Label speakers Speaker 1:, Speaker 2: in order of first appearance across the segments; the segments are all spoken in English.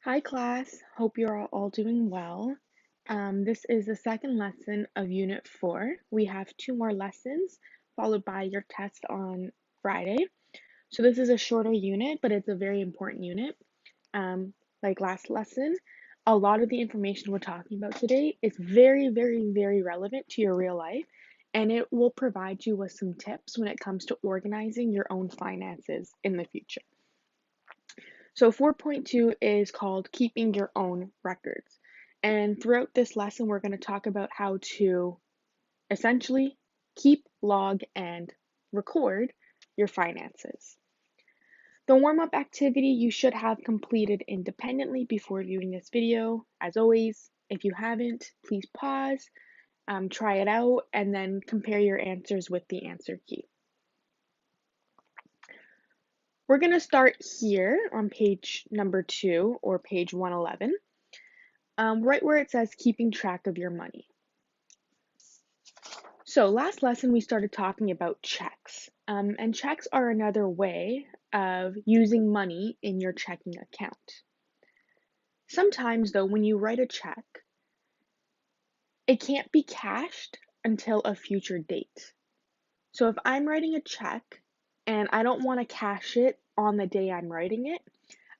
Speaker 1: Hi class, hope you're all doing well. This is the second lesson of Unit 4. We have two more lessons followed by your test on Friday. So this is a shorter unit, but it's a very important unit. Like last lesson, a lot of the information we're talking about today is very relevant to your real life, and it will provide you with some tips when it comes to organizing your own finances in the future. So 4.2 is called keeping your own records. And throughout this lesson, we're going to talk about how to essentially keep, log, and record your finances. The warm-up activity you should have completed independently before viewing this video. As always, if you haven't, please pause, try it out, and then compare your answers with the answer key. We're going to start here on page number 2 or page 111. Right where it says keeping track of your money. So last lesson we started talking about checks, and checks are another way of using money in your checking account. Sometimes though, when you write a check, it can't be cashed until a future date. So if I'm writing a check and I don't want to cash it on the day I'm writing it,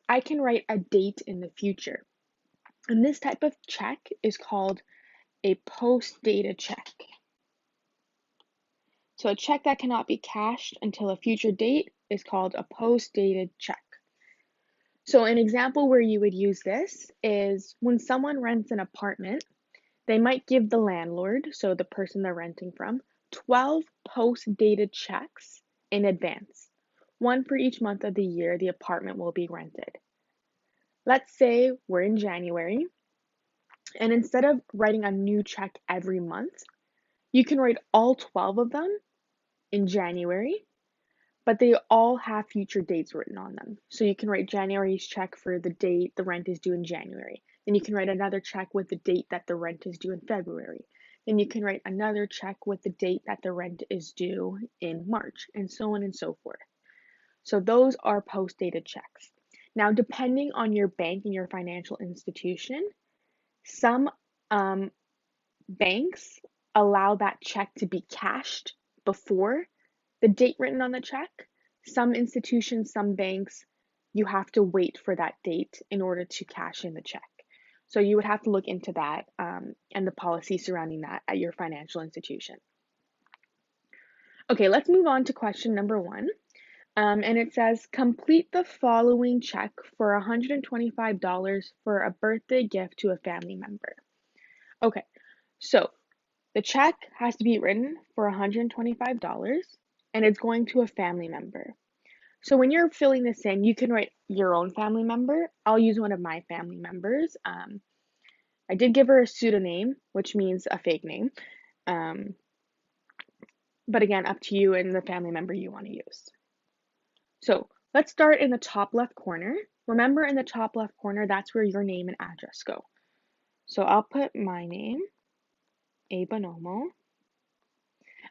Speaker 1: I can write a date in the future. And this type of check is called a post-dated check. So a check that cannot be cashed until a future date is called a post-dated check. So an example where you would use this is when someone rents an apartment, they might give the landlord, so the person they're renting from, 12 post-dated checks in advance, one for each month of the year the apartment will be rented. Let's say we're in January, and instead of writing a new check every month, you can write all 12 of them in January, but they all have future dates written on them. So you can write January's check for the date the rent is due in January. Then you can write another check with the date that the rent is due in February. Then you can write another check with the date that the rent is due in March, and so on and so forth. So those are post-dated checks. Now, depending on your bank and your financial institution, some banks allow that check to be cashed before the date written on the check. Some institutions, some banks, you have to wait for that date in order to cash in the check. So you would have to look into that and the policy surrounding that at your financial institution. Okay, let's move on to question number 1. And it says, complete the following check for $125 for a birthday gift to a family member. Okay, so the check has to be written for $125 and it's going to a family member. So when you're filling this in, you can write your own family member. I'll use one of my family members. I did give her a pseudonym, which means a fake name. But again, up to you and the family member you want to use. So let's start in the top left corner. Remember, in the top left corner, that's where your name and address go. So I'll put my name, A Bonomo.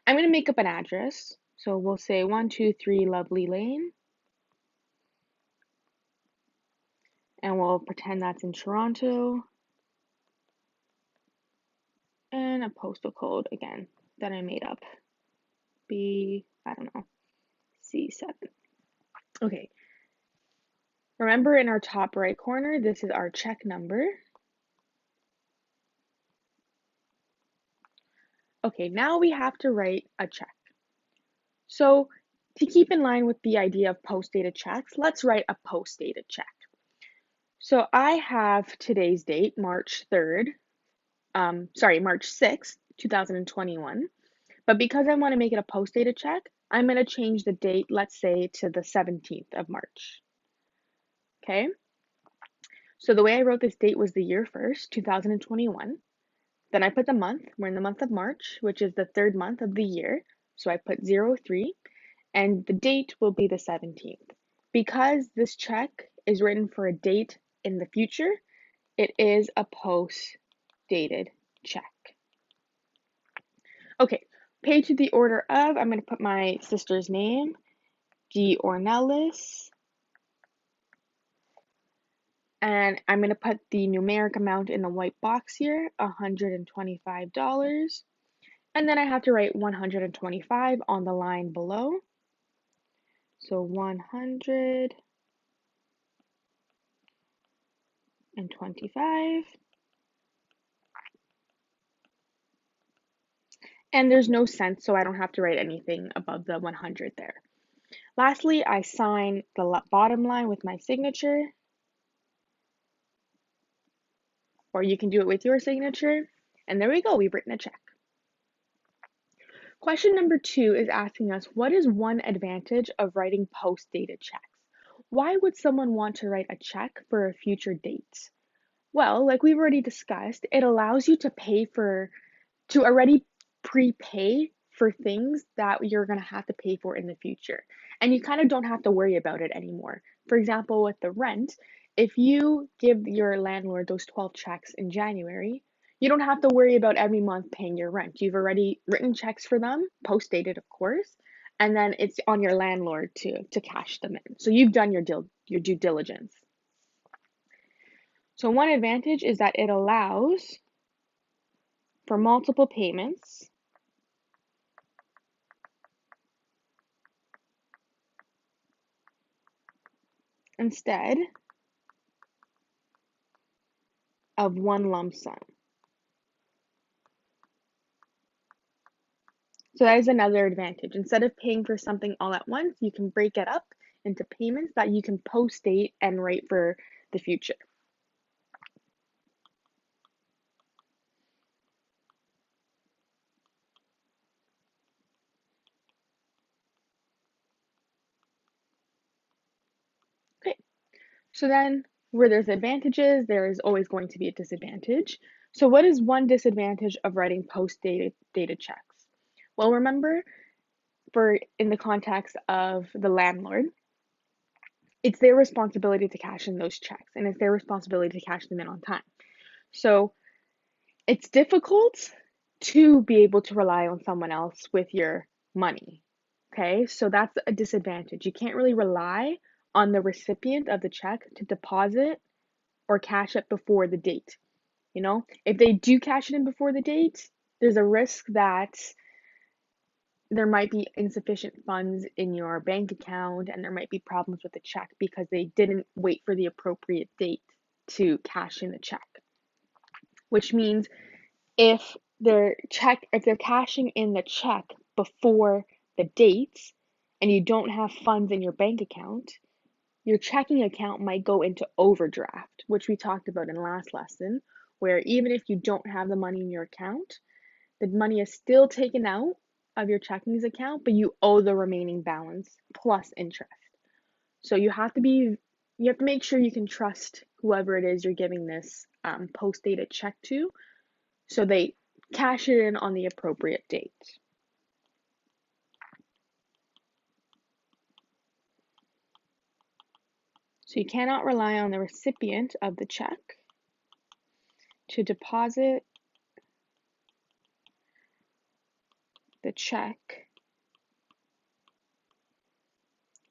Speaker 1: I'm going to make up an address. So we'll say 123 Lovely Lane. And we'll pretend that's in Toronto. And a postal code again that I made up. I don't know, C7. Okay. Remember, in our top right corner, this is our check number. Okay, now we have to write a check. So to keep in line with the idea of post-dated checks, let's write a post-dated check. So I have today's date, March 6th, 2021. But because I want to make it a post-dated check, I'm going to change the date, let's say, to the 17th of March. Okay? So the way I wrote this date was the year first, 2021. Then I put the month. We're in the month of March, which is the third month of the year. So I put 03, and the date will be the 17th. Because this check is written for a date in the future, it is a post-dated check. Okay, page to the order of, I'm going to put my sister's name, D. Ornelis. And I'm going to put the numeric amount in the white box here, $125. And then I have to write 125 on the line below. So 125. And there's no cents, so I don't have to write anything above the 100 there. Lastly, I sign the bottom line with my signature, or you can do it with your signature. And there we go, we've written a check. Question number 2 is asking us, what is one advantage of writing post-dated checks? Why would someone want to write a check for a future date? Well, like we've already discussed, it allows you to already prepay for things that you're going to have to pay for in the future. And you kind of don't have to worry about it anymore. For example, with the rent, if you give your landlord those 12 checks in January, you don't have to worry about every month paying your rent. You've already written checks for them, post-dated, of course, and then it's on your landlord to cash them in. So you've done your due diligence. So one advantage is that it allows for multiple payments instead of one lump sum. So that is another advantage. Instead of paying for something all at once, you can break it up into payments that you can post date and write for the future. Okay, so then where there's advantages, there is always going to be a disadvantage. So what is one disadvantage of writing post-dated checks? Well, remember, for in the context of the landlord, it's their responsibility to cash in those checks, and it's their responsibility to cash them in on time. So it's difficult to be able to rely on someone else with your money. Okay, so that's a disadvantage. You can't really rely on the recipient of the check to deposit or cash it before the date. You know, if they do cash it in before the date, there's a risk that there might be insufficient funds in your bank account and there might be problems with the check because they didn't wait for the appropriate date to cash in the check. Which means if they're cashing in the check before the date and you don't have funds in your bank account, your checking account might go into overdraft, which we talked about in last lesson, where even if you don't have the money in your account, the money is still taken out of your checkings account, but you owe the remaining balance plus interest. So you have to make sure you can trust whoever it is you're giving this post-dated check to, so they cash it in on the appropriate date. So you cannot rely on the recipient of the check to deposit the check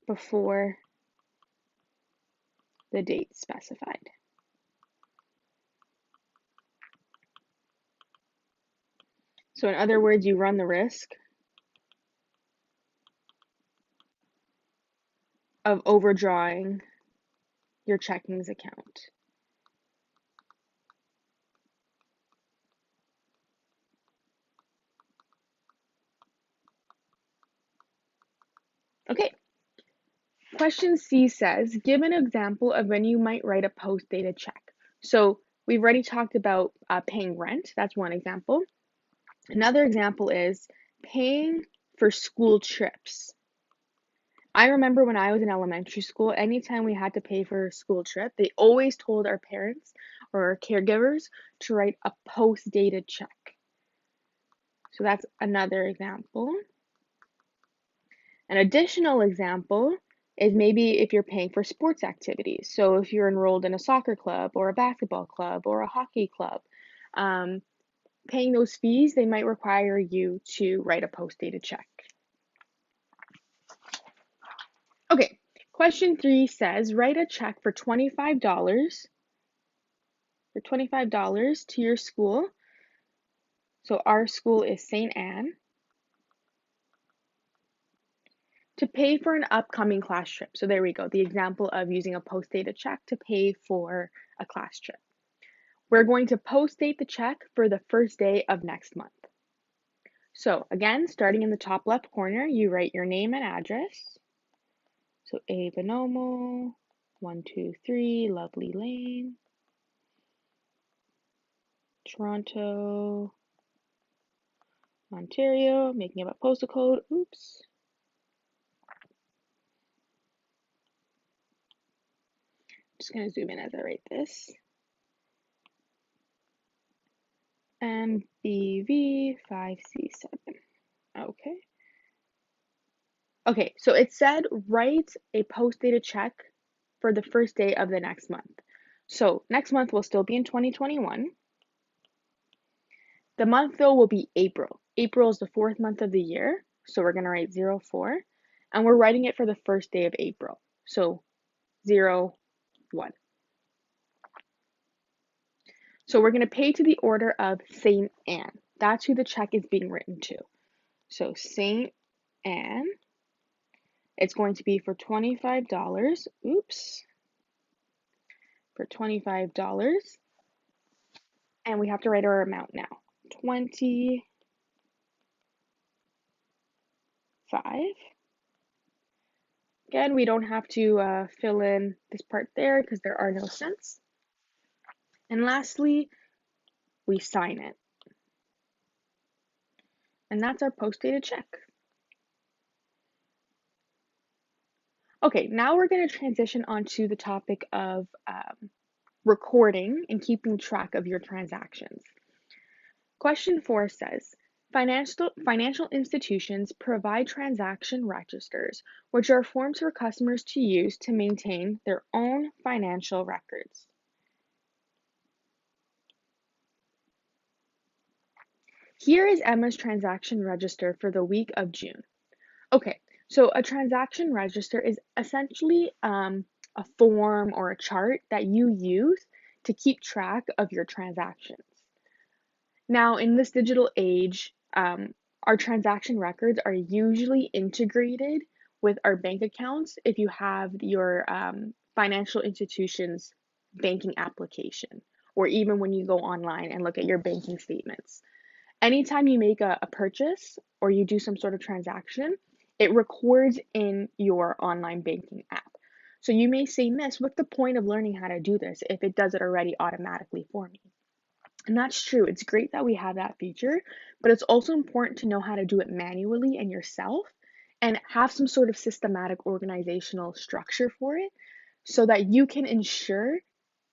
Speaker 1: before the date specified. So in other words, you run the risk of overdrawing your checkings account. Okay, question C says, give an example of when you might write a post-dated check. So we've already talked about paying rent. That's one example. Another example is paying for school trips. I remember when I was in elementary school, anytime we had to pay for a school trip, they always told our parents or our caregivers to write a post-dated check. So that's another example. An additional example is maybe if you're paying for sports activities. So if you're enrolled in a soccer club or a basketball club or a hockey club, paying those fees, they might require you to write a post-dated check. Okay, question 3 says, write a check for $25 for $25 to your school. So our school is St. Anne, to pay for an upcoming class trip. So there we go, the example of using a post-dated check to pay for a class trip. We're going to post-date the check for the first day of next month. So again, starting in the top left corner, you write your name and address. So A. Bonomo, 123 Lovely Lane, Toronto, Ontario, making up a postal code. Oops. Just going to zoom in as I write this. MBV5C7. Okay. Okay, so it said write a post-dated check for the first day of the next month. So next month will still be in 2021. The month though will be April. April is the 4th month of the year, so we're going to write 04, and we're writing it for the first day of April. So 01. So we're going to pay to the order of St. Anne. That's who the check is being written to. So St. Anne, it's going to be for $25. Oops. For $25. And we have to write our amount now. 25. Again, we don't have to fill in this part there because there are no cents. And lastly, we sign it. And that's our post-dated check. Okay, now we're going to transition onto the topic of recording and keeping track of your transactions. Question 4 says, financial institutions provide transaction registers, which are forms for customers to use to maintain their own financial records. Here is Emma's transaction register for the week of June. Okay, so a transaction register is essentially a form or a chart that you use to keep track of your transactions. Now, in this digital age, our transaction records are usually integrated with our bank accounts if you have your financial institution's banking application, or even when you go online and look at your banking statements. Anytime you make a purchase or you do some sort of transaction, it records in your online banking app. So you may say, Miss, what's the point of learning how to do this if it does it already automatically for me? And that's true. It's great that we have that feature, but it's also important to know how to do it manually and yourself and have some sort of systematic organizational structure for it so that you can ensure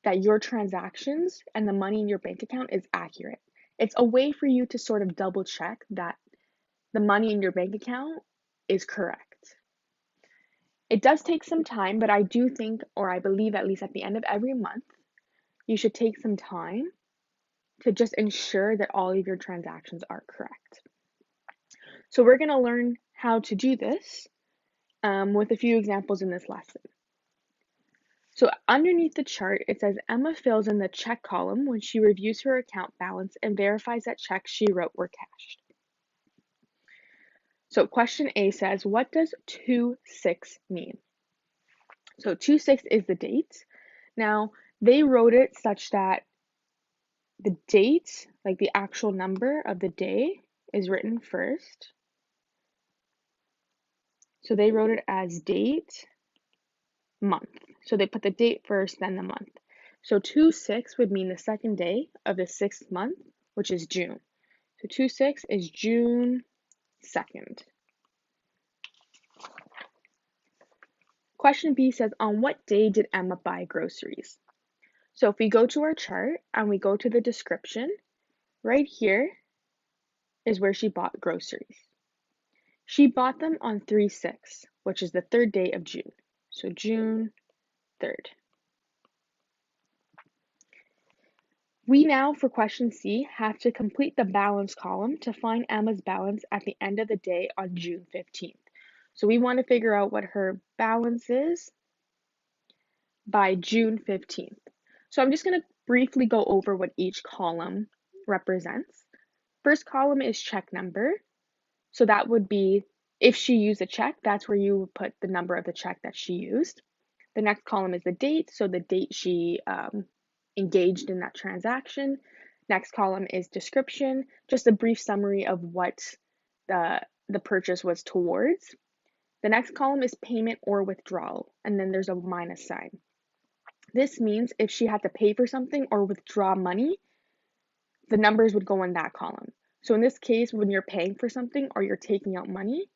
Speaker 1: that your transactions and the money in your bank account is accurate. It's a way for you to sort of double check that the money in your bank account is correct. It does take some time, but I do think, or I believe at least at the end of every month, you should take some time to just ensure that all of your transactions are correct. So we're going to learn how to do this with a few examples in this lesson. So underneath the chart, it says Emma fills in the check column when she reviews her account balance and verifies that checks she wrote were cashed. So question A says, what does 2/6 mean? So 2/6 is the date. Now, they wrote it such that the date, like the actual number of the day, is written first. So they wrote it as date, month. So they put the date first, then the month. So 2/6 would mean the second day of the 6th month, which is June. So 2/6 is June 2nd. Question B says, on what day did Emma buy groceries? So if we go to our chart and we go to the description, right here is where she bought groceries. She bought them on 3/6, which is the 3rd day of June. So June 3rd. We now, for question C, have to complete the balance column to find Emma's balance at the end of the day on June 15th. So we want to figure out what her balance is by June 15th. So I'm just going to briefly go over what each column represents. First column is check number. So that would be if she used a check, that's where you would put the number of the check that she used. The next column is the date, so the date she engaged in that transaction. Next column is description, just a brief summary of what the purchase was towards. The next column is payment or withdrawal, and then there's a minus sign. This means if she had to pay for something or withdraw money, the numbers would go in that column. So in this case, when you're paying for something or you're taking out money,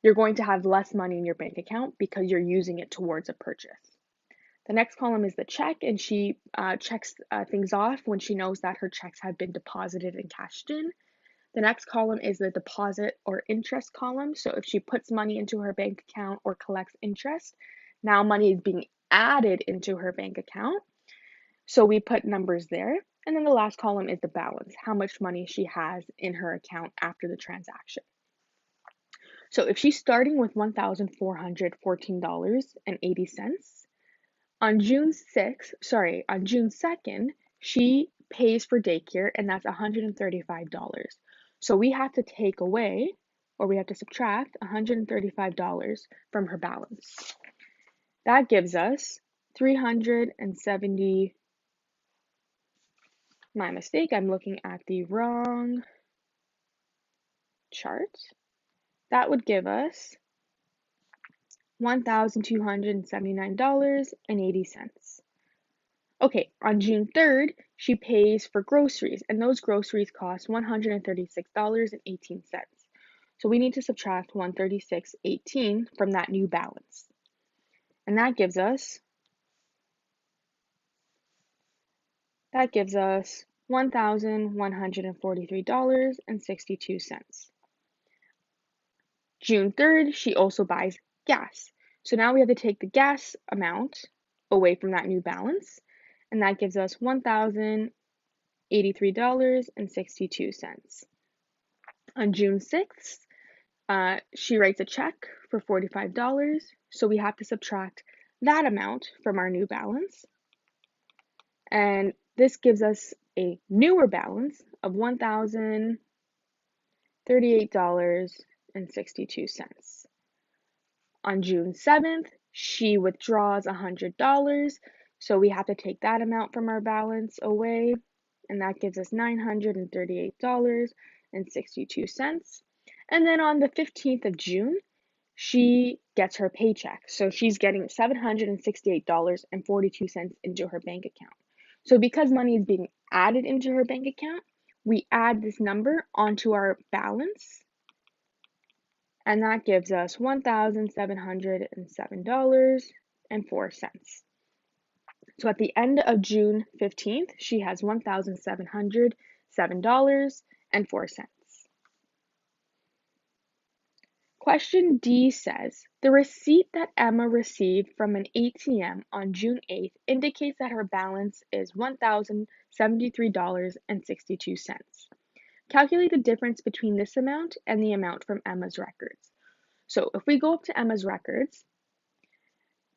Speaker 1: you're going to have less money in your bank account because you're using it towards a purchase. The next column is the check, and she checks things off when she knows that her checks have been deposited and cashed in. The next column is the deposit or interest column. So if she puts money into her bank account or collects interest, now money is being added into her bank account. So we put numbers there. And then the last column is the balance, how much money she has in her account after the transaction. So if she's starting with $1,414.80, on June 2nd, she pays for daycare, and that's $135. So we have to take away, or we have to subtract $135 from her balance. That gives us 370. My mistake, I'm looking at the wrong chart. That would give us $1,279.80. Okay, on June 3rd, she pays for groceries, and those groceries cost $136.18. So we need to subtract $136.18 from that new balance. And that gives us $1,143.62. June 3rd, she also buys gas. So now we have to take the gas amount away from that new balance, and that gives us $1,083.62. On June 6th, she writes a check for $45, so we have to subtract that amount from our new balance. And this gives us a newer balance of $1,038.62. On June 7th, she withdraws $100, so we have to take that amount from our balance away, and that gives us $938.62. And then on the 15th of June, she gets her paycheck. So she's getting $768.42 into her bank account. So because money is being added into her bank account, we add this number onto our balance, and that gives us $1,707.04. So at the end of June 15th, she has $1,707.04. Question D says, the receipt that Emma received from an ATM on June 8th indicates that her balance is $1,073.62. Calculate the difference between this amount and the amount from Emma's records. So if we go up to Emma's records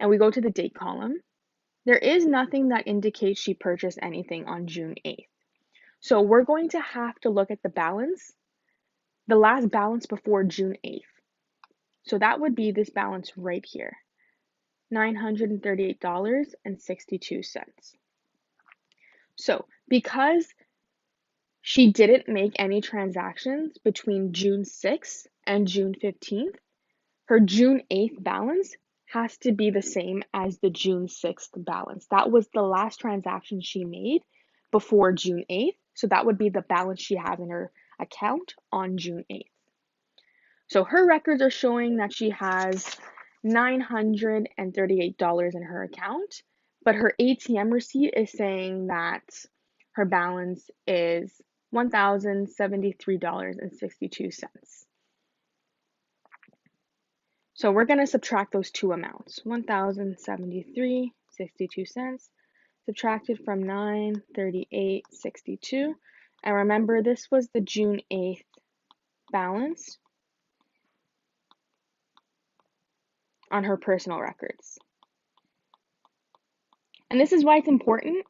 Speaker 1: and we go to the date column, there is nothing that indicates she purchased anything on June 8th. So we're going to have to look at the balance, the last balance before June 8th. So that would be this balance right here, $938.62. So because she didn't make any transactions between June 6th and June 15th, her June 8th balance has to be the same as the June 6th balance. That was the last transaction she made before June 8th. So that would be the balance she has in her account on June 8th. So her records are showing that she has $938 in her account, but her ATM receipt is saying that her balance is $1,073.62. So we're going to subtract those two amounts, $1,073.62 subtracted from $938.62. And remember, this was the June 8th balance on her personal records. And this is why it's important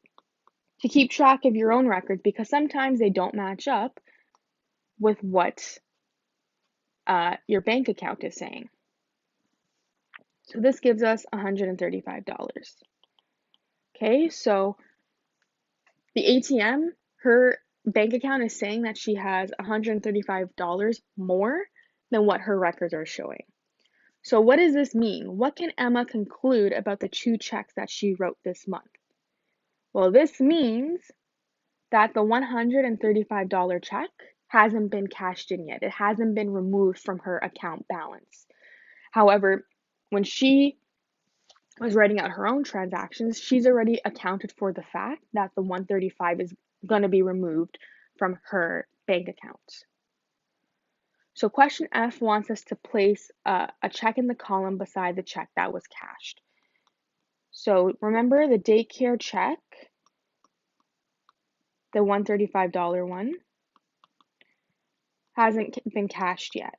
Speaker 1: to keep track of your own records because sometimes they don't match up with what your bank account is saying. So this gives us $135. Okay, so the ATM, her bank account is saying that she has $135 more than what her records are showing. So what does this mean? What can Emma conclude about the 2 checks that she wrote this month? Well, this means that the $135 check hasn't been cashed in yet. It hasn't been removed from her account balance. However, when she was writing out her own transactions, she's already accounted for the fact that the 135 is going to be removed from her bank account. So question F wants us to place a check in the column beside the check that was cashed. So remember the daycare check, the $135 one, hasn't been cashed yet.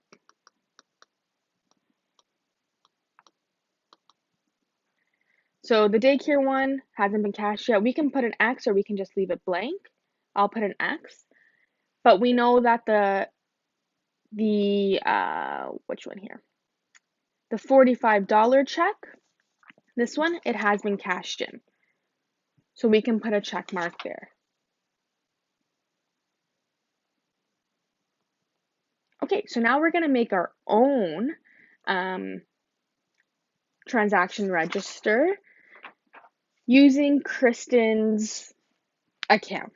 Speaker 1: So the daycare one hasn't been cashed yet. We can put an X or we can just leave it blank. I'll put an X. But we know that which one here? The $45 check, this one, it has been cashed in. So we can put a check mark there. Okay, so now we're going to make our own transaction register using Kristen's account.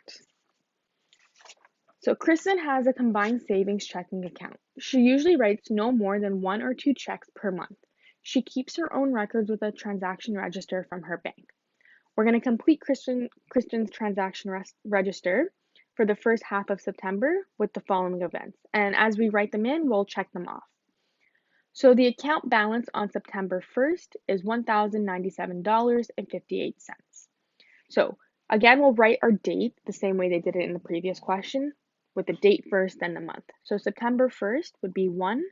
Speaker 1: So Kristen has a combined savings checking account. She usually writes no more than 1 or 2 checks per month. She keeps her own records with a transaction register from her bank. We're going to complete Kristen's transaction register for the first half of September with the following events. And as we write them in, we'll check them off. So the account balance on September 1st is $1,097.58. So again, we'll write our date the same way they did it in the previous question, with the date first, then the month. So September 1st would be 1,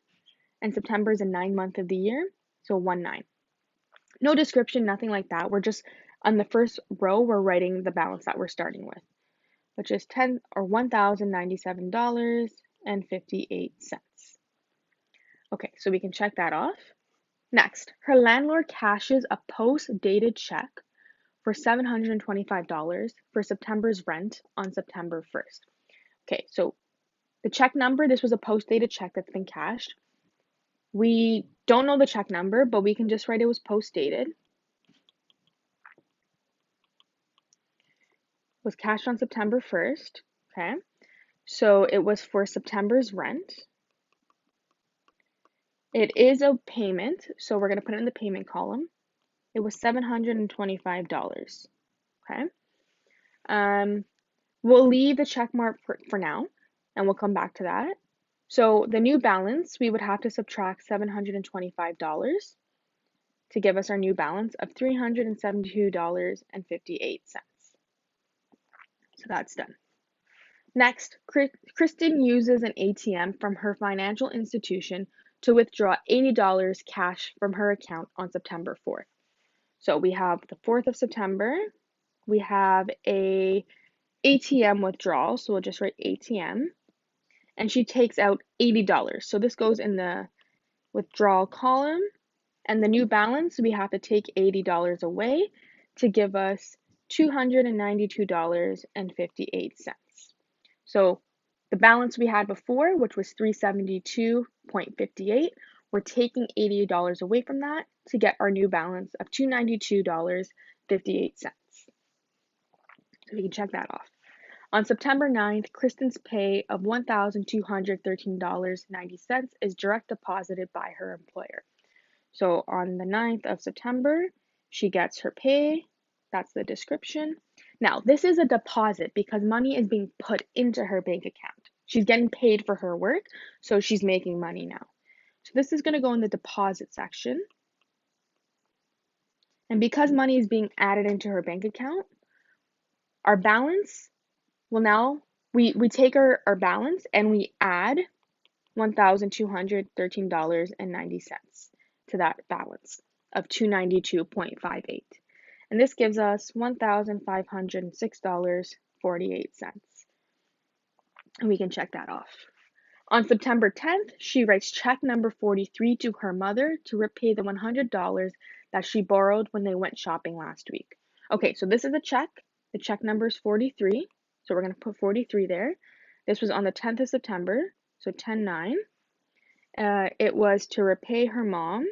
Speaker 1: and September is a 9 month of the year, so 1/9. No description, nothing like that. We're just on the first row, we're writing the balance that we're starting with, which is $1,097.58. Okay, so we can check that off. Next, her landlord cashes a post-dated check for $725 for September's rent on September 1st. Okay, so the check number, this was a post-dated check that's been cashed. We don't know the check number, but we can just write it was post-dated. Was cashed on September 1st, okay? So it was for September's rent. It is a payment, so we're going to put it in the payment column. It was $725, okay? We'll leave the check mark for now, and we'll come back to that. So the new balance, we would have to subtract $725 to give us our new balance of $372.58. So that's done. Next, Kristen uses an ATM from her financial institution to withdraw $80 cash from her account on September 4th. So we have the 4th of September, we have a ATM withdrawal, so we'll just write ATM, and she takes out $80. So this goes in the withdrawal column, and the new balance, we have to take $80 away to give us $292.58. So the balance we had before, which was $372.58, we're taking $80 away from that to get our new balance of $292.58. So we can check that off. On September 9th, Kristen's pay of $1,213.90 is direct deposited by her employer. So on the 9th of September, she gets her pay. That's the description. Now, this is a deposit because money is being put into her bank account. She's getting paid for her work, so she's making money now. So this is going to go in the deposit section. And because money is being added into her bank account, our balance will now, we take our balance and we add $1,213.90 to that balance of $292.58. And this gives us $1,506.48. And we can check that off. On September 10th, she writes check number 43 to her mother to repay the $100 that she borrowed when they went shopping last week. Okay, so this is a check. The check number is 43, so we're going to put 43 there. This was on the 10th of September, so 10/9. It was to repay her mom.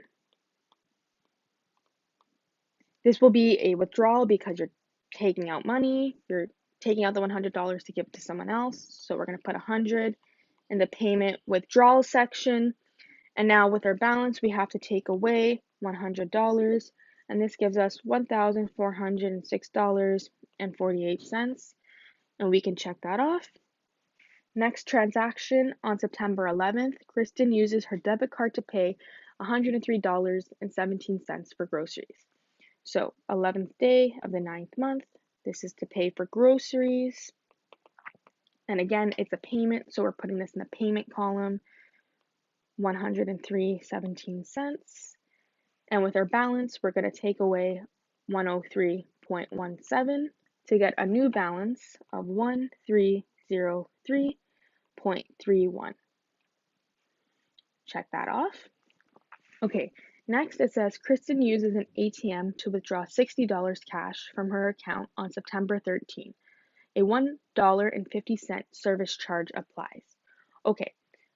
Speaker 1: This will be a withdrawal because you're taking out money. You're taking out the $100 to give to someone else, so we're going to put 100 in the payment withdrawal section. And now with our balance, we have to take away $100, and this gives us $1,406.48, and we can check that off. Next transaction on September 11th, Kristen uses her debit card to pay $103.17 for groceries. So 11th day of the 9th month, this is to pay for groceries. And again, it's a payment, so we're putting this in the payment column, $103.17. And with our balance, we're going to take away 103.17 to get a new balance of 1303.31. Check that off. Okay, next it says Kristen uses an ATM to withdraw $60 cash from her account on September 13. A $1.50 service charge applies. Okay,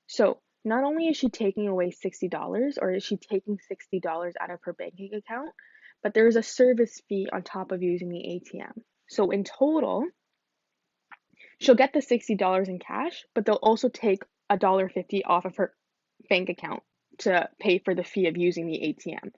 Speaker 1: so not only is she taking away $60, or is she taking $60 out of her banking account, but there is a service fee on top of using the ATM. So in total, she'll get the $60 in cash, but they'll also take $1.50 off of her bank account to pay for the fee of using the ATM.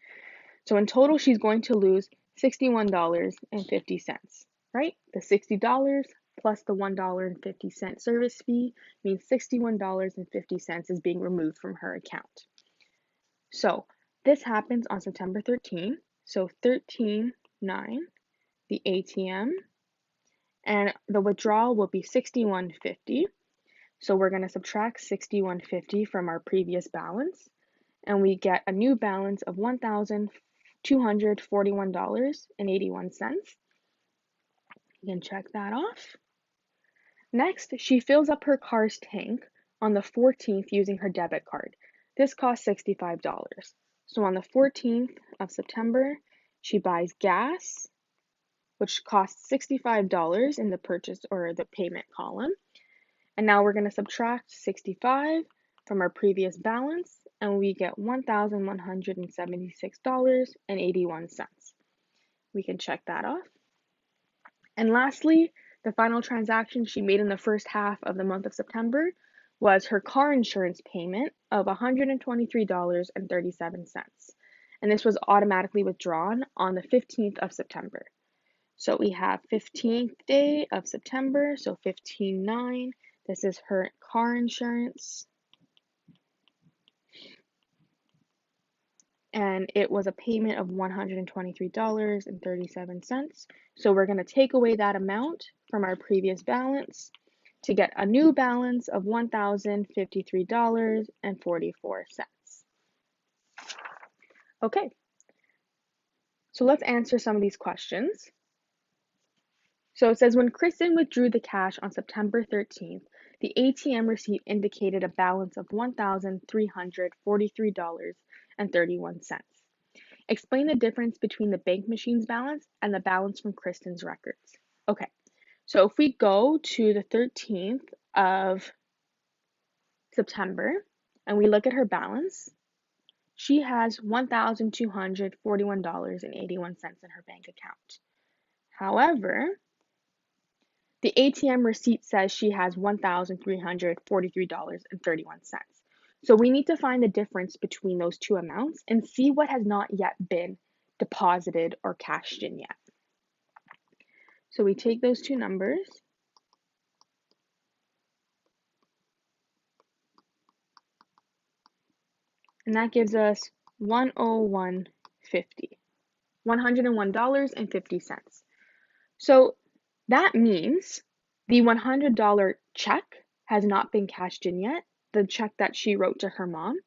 Speaker 1: So in total, she's going to lose $61.50, right? The $60 plus the $1.50 service fee means $61.50 is being removed from her account. So this happens on September 13. So 13/9, the ATM, and the withdrawal will be $61.50. So we're going to subtract $61.50 from our previous balance, and we get a new balance of $1,241.81. You can check that off. Next, she fills up her car's tank on the 14th using her debit card. This costs $65. So on the 14th of September, she buys gas, which costs $65 in the purchase or the payment column. And now we're going to subtract 65 from our previous balance, and we get $1,176.81. We can check that off. And lastly, the final transaction she made in the first half of the month of September was her car insurance payment of $123.37. And this was automatically withdrawn on the 15th of September. So we have 15th day of September, so 15/9. This is her car insurance. And it was a payment of $123.37. So we're going to take away that amount from our previous balance to get a new balance of $1,053.44. Okay, so let's answer some of these questions. So it says when Kristen withdrew the cash on September 13th, the ATM receipt indicated a balance of $1,343.31. Explain the difference between the bank machine's balance and the balance from Kristen's records. Okay, so if we go to the 13th of September and we look at her balance, she has $1,241.81 in her bank account. However, the ATM receipt says she has $1,343.31. So we need to find the difference between those two amounts and see what has not yet been deposited or cashed in yet. So we take those two numbers, and that gives us $101.50. So that means the $100 check has not been cashed in yet, the check that she wrote to her mom,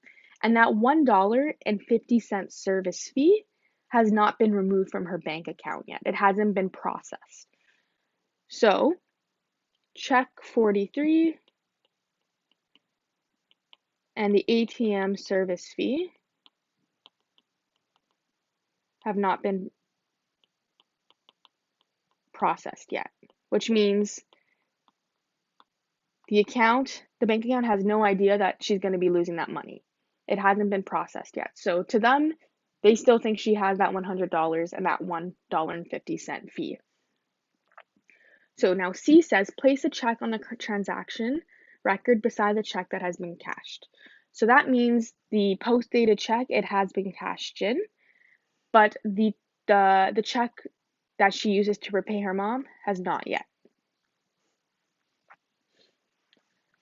Speaker 1: and that $1.50 service fee has not been removed from her bank account yet. It hasn't been processed. So check 43 and the ATM service fee have not been processed yet, which means the bank account has no idea that she's going to be losing that money. It hasn't been processed yet. So to them, they still think she has that $100 and that $1.50 fee. So now C says, place a check on the transaction record beside the check that has been cashed. So that means the post-dated check, it has been cashed in, but the check that she uses to repay her mom has not yet.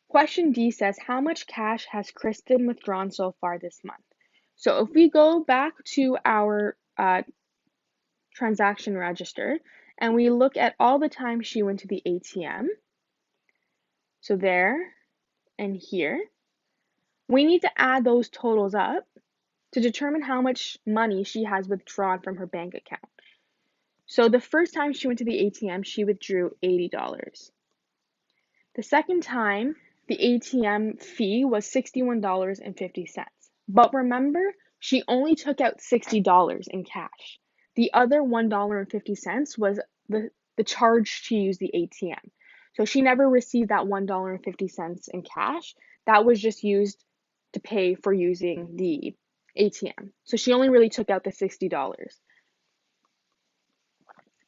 Speaker 1: Question D says, how much cash has Kristen withdrawn so far this month? So if we go back to our transaction register and we look at all the times she went to the ATM, so there and here, we need to add those totals up to determine how much money she has withdrawn from her bank account. So the first time she went to the ATM, she withdrew $80. The second time, the ATM fee was $61.50. But remember, she only took out $60 in cash. The other $1.50 was the charge to use the ATM. So she never received that $1.50 in cash. That was just used to pay for using the ATM. So she only really took out the $60.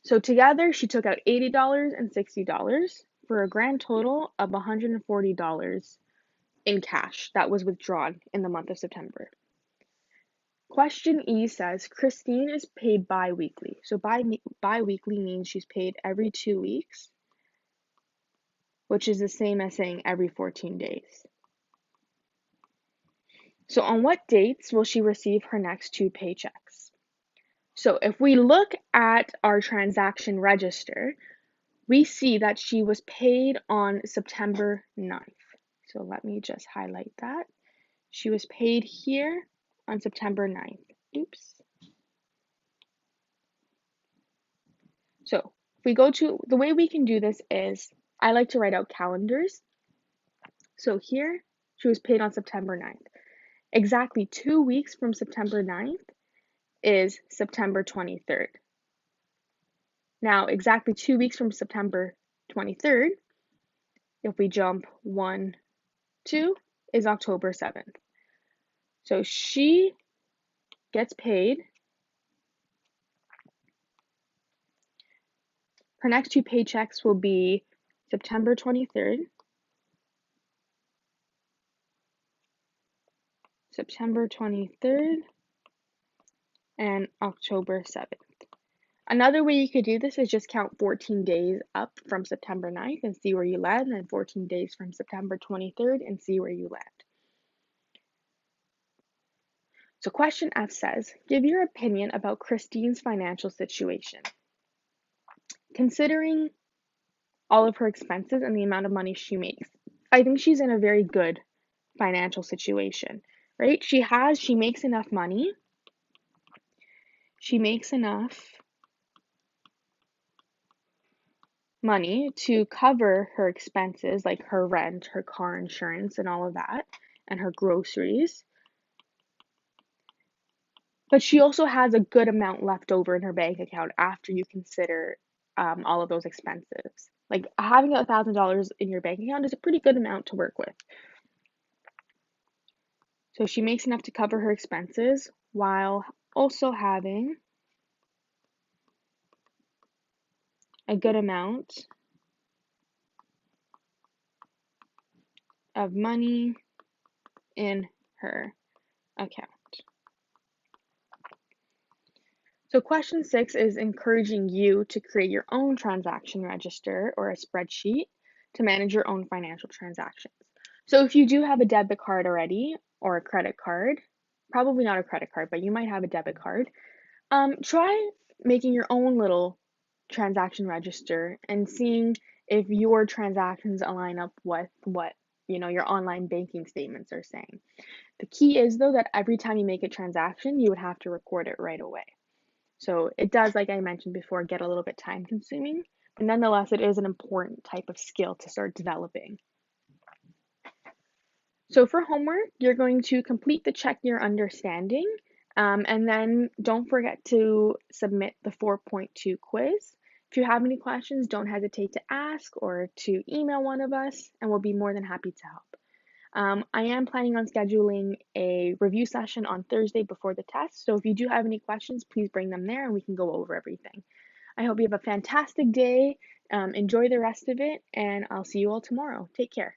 Speaker 1: So together, she took out $80 and $60 for a grand total of $140 in cash that was withdrawn in the month of September. Question E says, Christine is paid bi-weekly. So bi-weekly means she's paid every 2 weeks, which is the same as saying every 14 days. So on what dates will she receive her next 2 paychecks? So if we look at our transaction register, we see that she was paid on September 9th. So let me just highlight that. She was paid here on September 9th. Oops. So if we go to, the way we can do this is, I like to write out calendars. So here, she was paid on September 9th. Exactly 2 weeks from September 9th is September 23rd. Now, exactly 2 weeks from September 23rd, if we jump 1, 2, is October 7th. So she gets paid. Her next 2 paychecks will be September 23rd, and October 7th. Another way you could do this is just count 14 days up from September 9th and see where you land, and 14 days from September 23rd and see where you land. So question F says, give your opinion about Christine's financial situation. Considering all of her expenses and the amount of money she makes, I think she's in a very good financial situation, right? She makes enough money. She makes enough money to cover her expenses, like her rent, her car insurance, and all of that, and her groceries. But she also has a good amount left over in her bank account after you consider all of those expenses. Like having $1,000 in your bank account is a pretty good amount to work with. So she makes enough to cover her expenses while also having a good amount of money in her account. So question 6 is encouraging you to create your own transaction register or a spreadsheet to manage your own financial transactions. So if you do have a debit card already or a credit card, probably not a credit card, but you might have a debit card, try making your own little transaction register and seeing if your transactions align up with what your online banking statements are saying. The key is though that every time you make a transaction, you would have to record it right away. So it does, like I mentioned before, get a little bit time consuming, but nonetheless, it is an important type of skill to start developing. So for homework, you're going to complete the check your understanding, and then don't forget to submit the 4.2 quiz. If you have any questions, don't hesitate to ask or to email one of us, and we'll be more than happy to help. I am planning on scheduling a review session on Thursday before the test, so if you do have any questions, please bring them there and we can go over everything. I hope you have a fantastic day. Enjoy the rest of it, and I'll see you all tomorrow. Take care.